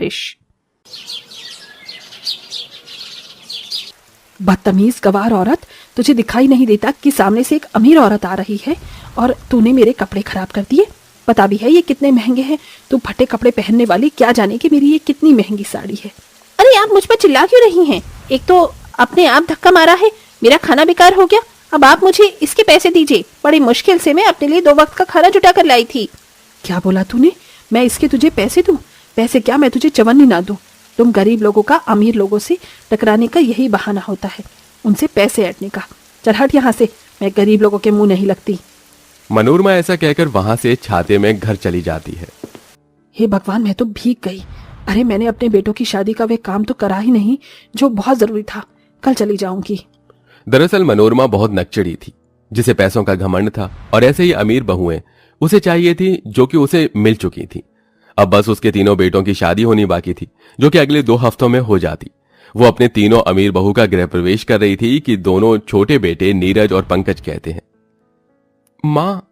बारिश। बदतमीज गवार औरत, तुझे दिखाई नहीं देता कि सामने से एक अमीर औरत आ रही है और तूने मेरे कपड़े खराब कर दिए। पता भी है ये कितने महंगे हैं। तू फटे कपड़े पहनने वाली, क्या जाने कि मेरी ये कितनी महंगी साड़ी है। अरे आप मुझ पर चिल्ला क्यों रही हैं? एक तो अपने आप धक्का मारा है, मेरा खाना बेकार हो गया, अब आप मुझे इसके पैसे दीजिए। बड़ी मुश्किल से मैं अपने लिए 2 वक्त का खाना जुटा कर लाई थी। क्या बोला तूने? मैं इसके तुझे पैसे दूं? पैसे क्या, मैं तुझे चवन्नी ना दूं? तुम गरीब लोगों का अमीर लोगों से टकराने का यही बहाना होता है, उनसे पैसे ऐंठने का। चल हट यहाँ से, मैं गरीब लोगों के मुंह नहीं लगती। मनोरमा ऐसा कहकर वहां से छाते में घर चली जाती है। हे भगवान, मैं तो भीग गई। अरे मैंने अपने बेटों की शादी का वे काम तो करा ही नहीं जो बहुत जरूरी था। कल चली जाऊंगी। दरअसल मनोरमा बहुत नकचड़ी थी, जिसे पैसों का घमंड था, और ऐसे ही अमीर बहुएं उसे चाहिए थी जो कि उसे मिल चुकी थी। अब बस उसके तीनों बेटों की शादी होनी बाकी थी, जो कि अगले 2 हफ्तों में हो जाती। वो अपने तीनों अमीर बहू का गृह प्रवेश कर रही थी कि दोनों छोटे बेटे नीरज और पंकज कहते हैं, माँ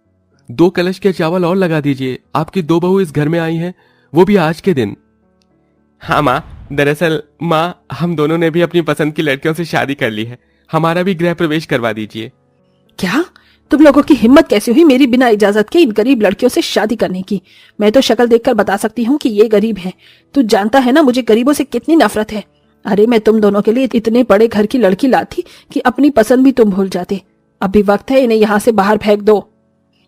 2 कलश के चावल और लगा दीजिए, आपकी 2 बहू इस घर में आई हैं, वो भी आज के दिन। हाँ माँ, दरअसल माँ हम दोनों ने भी अपनी पसंद की लड़कियों से शादी कर ली है, हमारा भी गृह प्रवेश करवा दीजिए। क्या? तुम लोगों की हिम्मत कैसे हुई मेरी बिना इजाजत के इन गरीब लड़कियों से शादी करने की? मैं तो शक्ल देखकर बता सकती हूँ कि ये गरीब हैं। तू जानता है ना मुझे गरीबों से कितनी नफरत है। अरे मैं तुम दोनों के लिए इतने बड़े घर की लड़की लाती कि अपनी पसंद भी तुम भूल जाते। अभी वक्त है, इन्हें यहाँ से बाहर फेंक दो।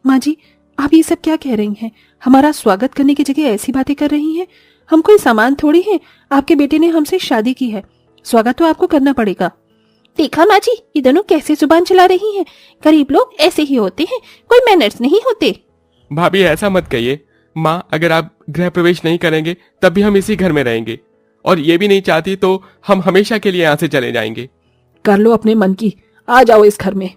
माँ जी, आप ये सब क्या कह रही हैं? हमारा स्वागत करने की जगह ऐसी बातें कर रही हैं। हम कोई सामान थोड़ी है, आपके बेटे ने हमसे शादी की है, स्वागत तो आपको करना पड़ेगा। देखा माँ जी, ये दोनों कैसे जुबान चला रही हैं। गरीब लोग ऐसे ही होते हैं, कोई मैनर्स नहीं होते। भाभी ऐसा मत कहिए माँ, अगर आप गृह प्रवेश नहीं करेंगे तब भी हम इसी घर में रहेंगे, और ये भी नहीं चाहती तो हम हमेशा के लिए यहाँ से चले जाएंगे। कर लो अपने मन की, आ जाओ इस घर में।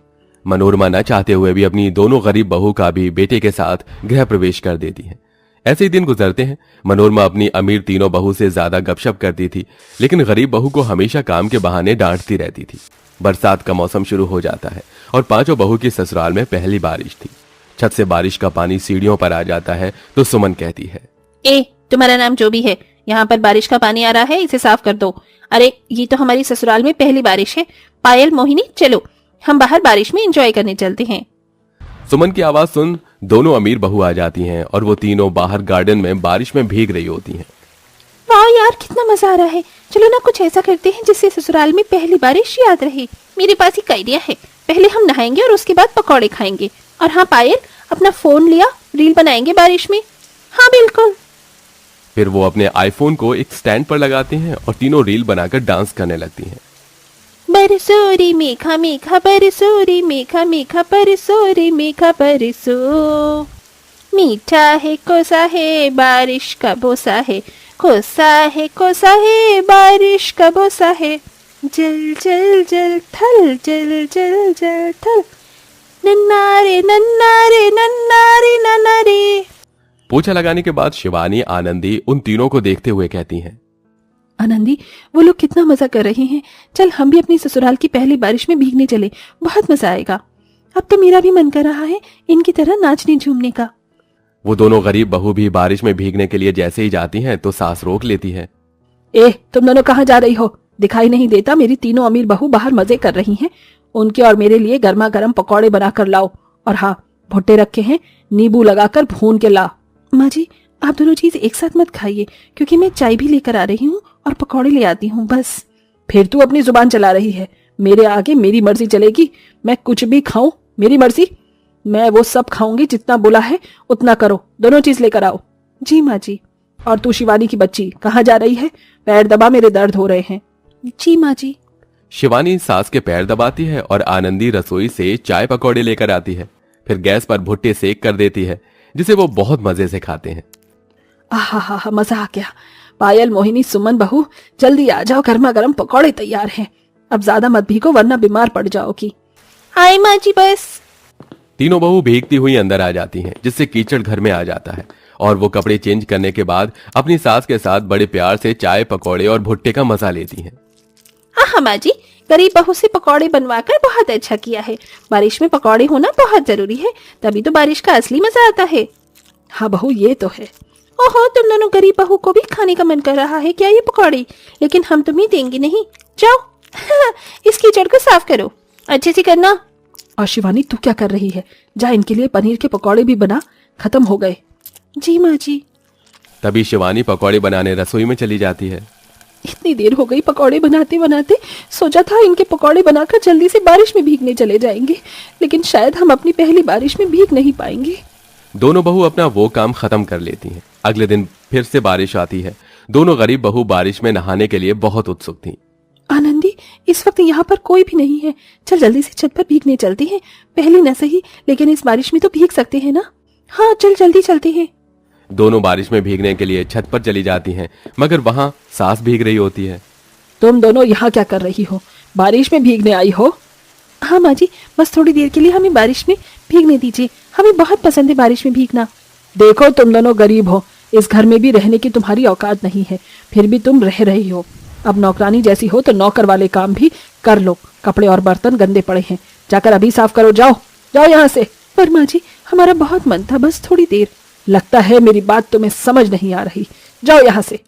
मनोरमा न चाहते हुए भी अपनी दोनों गरीब बहू का भी बेटे के साथ गृह प्रवेश कर देती है। ऐसे ही दिन गुजरते हैं। मनोरमा अपनी अमीर तीनों बहू से ज्यादा गपशप करती थी, लेकिन गरीब बहू को हमेशा काम के बहाने डांटती रहती थी। बरसात का मौसम शुरू हो जाता है और 5 बहू की ससुराल में पहली बारिश थी। छत से बारिश का पानी सीढ़ियों पर आ जाता है तो सुमन कहती है, तुम्हारा नाम जो भी है, यहाँ पर बारिश का पानी आ रहा है, इसे साफ कर दो। अरे ये तो हमारी ससुराल में पहली बारिश है। पायल, मोहिनी, चलो हम बाहर बारिश में एंजॉय करने चलते हैं। सुमन की आवाज सुन दोनों अमीर बहू आ जाती हैं और वो तीनों बाहर गार्डन में बारिश में भीग रही होती हैं। वाह यार, कितना मजा आ रहा है। चलो ना कुछ ऐसा करते हैं जिससे ससुराल में पहली बारिश याद रहे। मेरे पास एक आइडिया है, पहले हम नहाएंगे और उसके बाद पकौड़े खाएंगे। और हाँ पायल, अपना फोन लिया, रील बनाएंगे बारिश में। हाँ बिल्कुल। फिर वो अपने आईफोन को एक स्टैंड पर लगाते हैं और तीनों रील बनाकर डांस करने लगती हैं। बरसो रे मेघा मेघा बरसो रे मेघा मेघा बरसो रे मेघा बरसो। मीठा है कोसा है बारिश का बोसा है, कोसा है बारिश का बोसा है। जल जल जल थल जल जल जल थल, नन्ना रे नन्ना रे नन्ना रे नन्ना रे। पोछा लगाने के बाद शिवानी आनंदी उन तीनों को देखते हुए कहती हैं, आनंदी, वो लोग कितना मजा कर रहे हैं। चल हम भी अपनी ससुराल की पहली बारिश में भीगने चले, बहुत मजा आएगा। अब तो मेरा भी मन कर रहा है इनकी तरह नाचने झूमने का। वो दोनों गरीब बहू भी बारिश में भीगने के लिए जैसे ही जाती हैं तो सांस रोक लेती है। तुम दोनों कहाँ जा रही हो? दिखाई नहीं देता? मेरी तीनों अमीर बहू बाहर मजे कर रही हैं। उनके और मेरे लिए गर्मा गर्म पकौड़े बनाकर लाओ, और हाँ भुट्टे रखे हैं, नींबू लगाकर भून के ला। माँ जी, आप दोनों चीज एक साथ मत खाइए, क्योंकि मैं चाय भी लेकर आ रही हूँ और पकौड़े ले आती हूँ बस। फिर तू अपनी जुबान चला रही है। मेरे आगे मेरी मर्जी चलेगी। मैं कुछ भी खाऊं, मेरी मर्जी। मैं वो सब खाऊंगी जितना बोला है उतना करो। दोनों चीज लेकर आओ। जी माँ जी। और तू शिवानी की बच्ची कहाँ जा रही है? पैर दबा, मेरे दर्द हो रहे हैं। जी माँ जी। शिवानी सास के पैर दबाती है और आनंदी रसोई से चाय पकौड़े लेकर आती है। फिर गैस पर भुट्टे सेक कर देती है, जिसे वो बहुत मजे से खाते हैं। आहा, मजा आ गया। पायल, मोहिनी, सुमन बहू, जल्दी आ जाओ, गर्मा गर्म पकौड़े तैयार हैं। अब ज्यादा मत भीगो वरना बीमार पड़ जाओगी। हाय माँ जी बस। तीनों बहू भीगती हुई अंदर आ जाती हैं, जिससे कीचड़ घर में आ जाता है और वो कपड़े चेंज करने के बाद अपनी सास के साथ बड़े प्यार से चाय पकौड़े और भुट्टे का मजा लेती हैं। हाँ माँ जी, गरीब बहू से पकौड़े बनवाकर बहुत अच्छा किया है। बारिश में पकौड़े होना बहुत जरूरी है, तभी तो बारिश का असली मजा आता है। हाँ बहू, ये तो है। ओहो, तुम दोनों गरीब बहू को भी खाने का मन कर रहा है क्या ये पकौड़े? लेकिन हम तुम्हें देंगे नहीं। जाओ इस कीचड़ को साफ करो, अच्छे से करना। और शिवानी, तू क्या कर रही है? जा इनके लिए पनीर के पकौड़े भी बना, खत्म हो गए। जी माँ जी। तभी शिवानी पकौड़े बनाने रसोई में चली जाती है। इतनी देर हो गई पकौड़े बनाते बनाते। सोचा था इनके पकौड़े बनाकर जल्दी से बारिश में भीगने चले जाएंगे, लेकिन शायद हम अपनी पहली बारिश में भीग नहीं पाएंगे। दोनों बहू अपना वो काम खत्म कर लेती हैं। अगले दिन फिर से बारिश आती है। दोनों गरीब बहू बारिश में नहाने के लिए बहुत उत्सुक थीं। आनंदी, इस वक्त यहाँ पर कोई भी नहीं है, चल जल्दी से छत पर भीगने चलते हैं। पहले न सही, लेकिन इस बारिश में तो भीग सकते हैं ना। हाँ चल जल्दी चलते हैं। दोनों बारिश में भीगने के लिए छत पर चली जाती हैं, मगर वहां सास भीग रही होती है। तुम दोनों यहाँ क्या कर रही हो? बारिश में भीगने आई हो? हाँ माँ जी, बस थोड़ी देर के लिए हमें बारिश में भीगने दीजिए, हमें बहुत पसंद है बारिश में भीगना। देखो तुम दोनों गरीब हो, इस घर में भी रहने की तुम्हारी औकात नहीं है, फिर भी तुम रह रही हो। अब नौकरानी जैसी हो तो नौकर वाले काम भी कर लो। कपड़े और बर्तन गंदे पड़े हैं, जाकर अभी साफ करो। जाओ जाओ यहाँ से। पर माँ जी, हमारा बहुत मन था, बस थोड़ी देर। लगता है मेरी बात तुम्हें समझ नहीं आ रही, जाओ यहाँ से।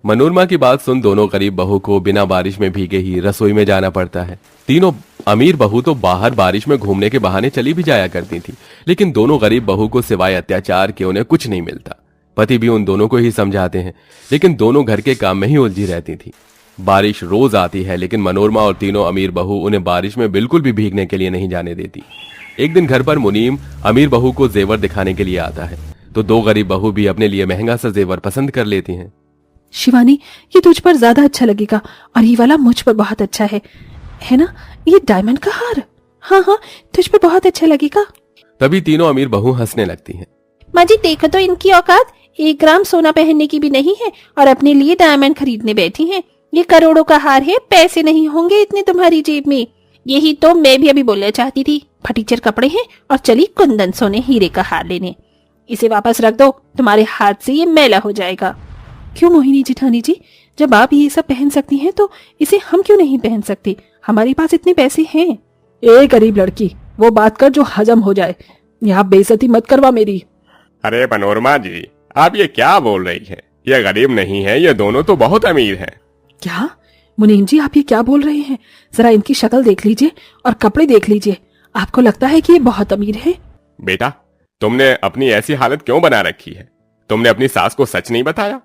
मनोरमा की बात सुन दोनों गरीब बहू को बिना बारिश में भीगे ही रसोई में जाना पड़ता है। तीनों अमीर बहू तो बाहर बारिश में घूमने के बहाने चली भी जाया करती थी, लेकिन दोनों गरीब बहू को सिवाय अत्याचार के उन्हें कुछ नहीं मिलता। पति भी उन दोनों को ही समझाते हैं, लेकिन दोनों घर के काम में ही उलझी रहती थी। बारिश रोज आती है, लेकिन मनोरमा और तीनों अमीर बहू उन्हें बारिश में बिल्कुल भी भीगने के लिए नहीं जाने देती। एक दिन घर पर मुनीम अमीर बहू को जेवर दिखाने के लिए आता है, तो दो गरीब बहू भी अपने लिए महंगा सा जेवर पसंद कर लेती हैं। शिवानी, ये तुझ पर ज्यादा अच्छा लगेगा और ये वाला मुझ पर बहुत अच्छा है ना? ये डायमंड का हार। हाँ हाँ, तुझ पर बहुत अच्छा लगेगा। तभी तीनों अमीर बहू हंसने लगती हैं। माँ जी देखो तो इनकी औकात, 1 ग्राम सोना पहनने की भी नहीं है और अपने लिए डायमंड खरीदने बैठी हैं। ये करोड़ों का हार है, पैसे नहीं होंगे इतने तुम्हारी जेब में। यही तो मैं भी अभी बोलना चाहती थी। फटीचर कपड़े हैं और चली कुंदन सोने हीरे का हार लेने। इसे वापस रख दो, तुम्हारे हाथ से ये मैला हो जाएगा। क्यों मोहिनी जिठानी जी, जब आप ये सब पहन सकती हैं तो इसे हम क्यों नहीं पहन सकते? हमारे पास इतने पैसे हैं। ए गरीब लड़की, वो बात कर जो हजम हो जाए, यहाँ बेइज्जती मत करवा मेरी। अरे मनोरमा जी, आप ये क्या बोल रही हैं? ये गरीब नहीं है, ये दोनों तो बहुत अमीर हैं। क्या मुनीम जी, आप ये क्या बोल रहे हैं? जरा इनकी शक्ल देख लीजिए और कपड़े देख लीजिए, आपको लगता है कि ये बहुत अमीर है? बेटा, तुमने अपनी ऐसी हालत क्यों बना रखी है? तुमने अपनी सास को सच नहीं बताया?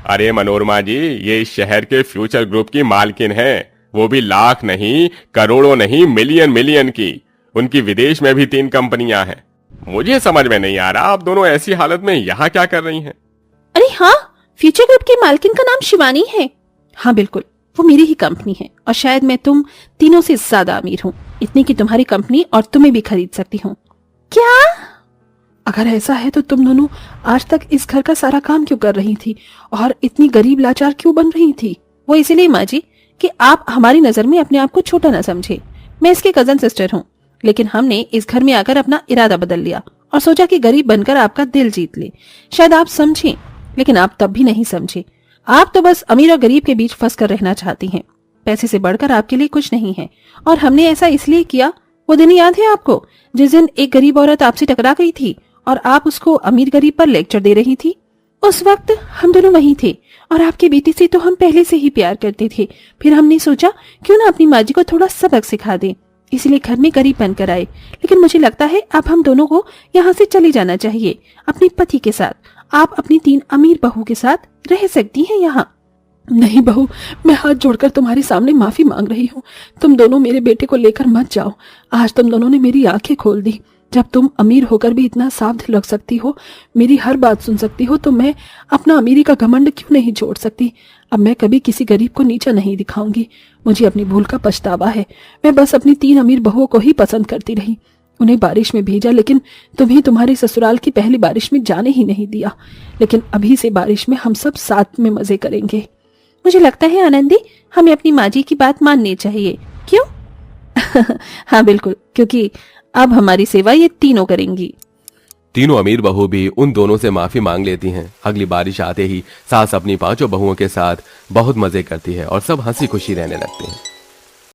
अरे मनोरमा जी, ये इस शहर के फ्यूचर ग्रुप की मालकिन है, वो भी लाख नहीं, करोड़ों नहीं, मिलियन की। उनकी विदेश में भी 3 कंपनियां हैं। मुझे समझ में नहीं आ रहा आप दोनों ऐसी हालत में यहाँ क्या कर रही हैं? अरे हाँ, फ्यूचर ग्रुप की मालकिन का नाम शिवानी है। हाँ बिल्कुल, वो मेरी ही कंपनी है और शायद मैं तुम तीनों से ज्यादा अमीर हूँ, इतनी कि तुम्हारी कंपनी और तुम्हें भी खरीद सकती हूँ। क्या? अगर ऐसा है तो तुम दोनों आज तक इस घर का सारा काम क्यों कर रही थी और इतनी गरीब लाचार क्यों बन रही थी? वो इसीलिए माँ जी कि आप हमारी नजर में अपने आप को छोटा न समझे। मैं इसके कजन सिस्टर हूँ, लेकिन हमने इस घर में आकर अपना इरादा बदल लिया और सोचा कि गरीब बनकर आपका दिल जीत ले। शायद आप समझे, लेकिन आप तब भी नहीं समझे। आप तो बस अमीर और गरीब के बीच फंस कर रहना चाहती हैं। पैसे से बढ़कर आपके लिए कुछ नहीं है और हमने ऐसा इसलिए किया। वो दिन याद है आपको, जिस दिन एक गरीब औरत आपसे टकरा गई थी और आप उसको अमीर गरीब पर लेक्चर दे रही थी? उस वक्त हम दोनों वहीं थे और आपकी बेटी से तो हम पहले से ही प्यार करते थे। फिर हमने सोचा क्यों ना अपनी माँ जी को थोड़ा सबक सिखा दें, इसलिए घर में गरीब बनकर आए। लेकिन मुझे लगता है अब हम दोनों को यहाँ से चले जाना चाहिए, अपने पति के साथ। आप अपनी 3 अमीर बहू के साथ रह सकती हैं यहाँ। नहीं बहू, मैं हाथ जोड़कर तुम्हारे सामने माफी मांग रही हूँ। तुम दोनों मेरे बेटे को लेकर मत जाओ। आज तुम दोनों ने मेरी आंखें खोल दी। जब तुम अमीर होकर भी इतना साफ दिल रख सकती हो, मेरी हर बात सुन सकती हो, तो मैं अपना अमीरी का घमंड क्यों नहीं छोड़ सकती? अब मैं कभी किसी गरीब को नीचा नहीं दिखाऊंगी। मुझे अपनी भूल का पछतावा है। मैं बस अपनी 3 अमीर बहुओं को ही पसंद करती रही, उन्हें बारिश में भेजा, लेकिन तुम्हें तुम्हारे ससुराल की पहली बारिश में जाने ही नहीं दिया। लेकिन अभी से बारिश में हम सब साथ में मजे करेंगे। मुझे लगता है आनंदी, हमें अपनी माँ जी की बात माननी चाहिए। क्यों? हाँ बिल्कुल, क्योंकि अब हमारी सेवा ये तीनों करेंगी। तीनों अमीर बहू भी उन दोनों से माफी मांग लेती हैं। अगली बारिश आते ही सास अपनी 5 बहुओं के साथ बहुत मजे करती है और सब हंसी खुशी रहने लगते हैं।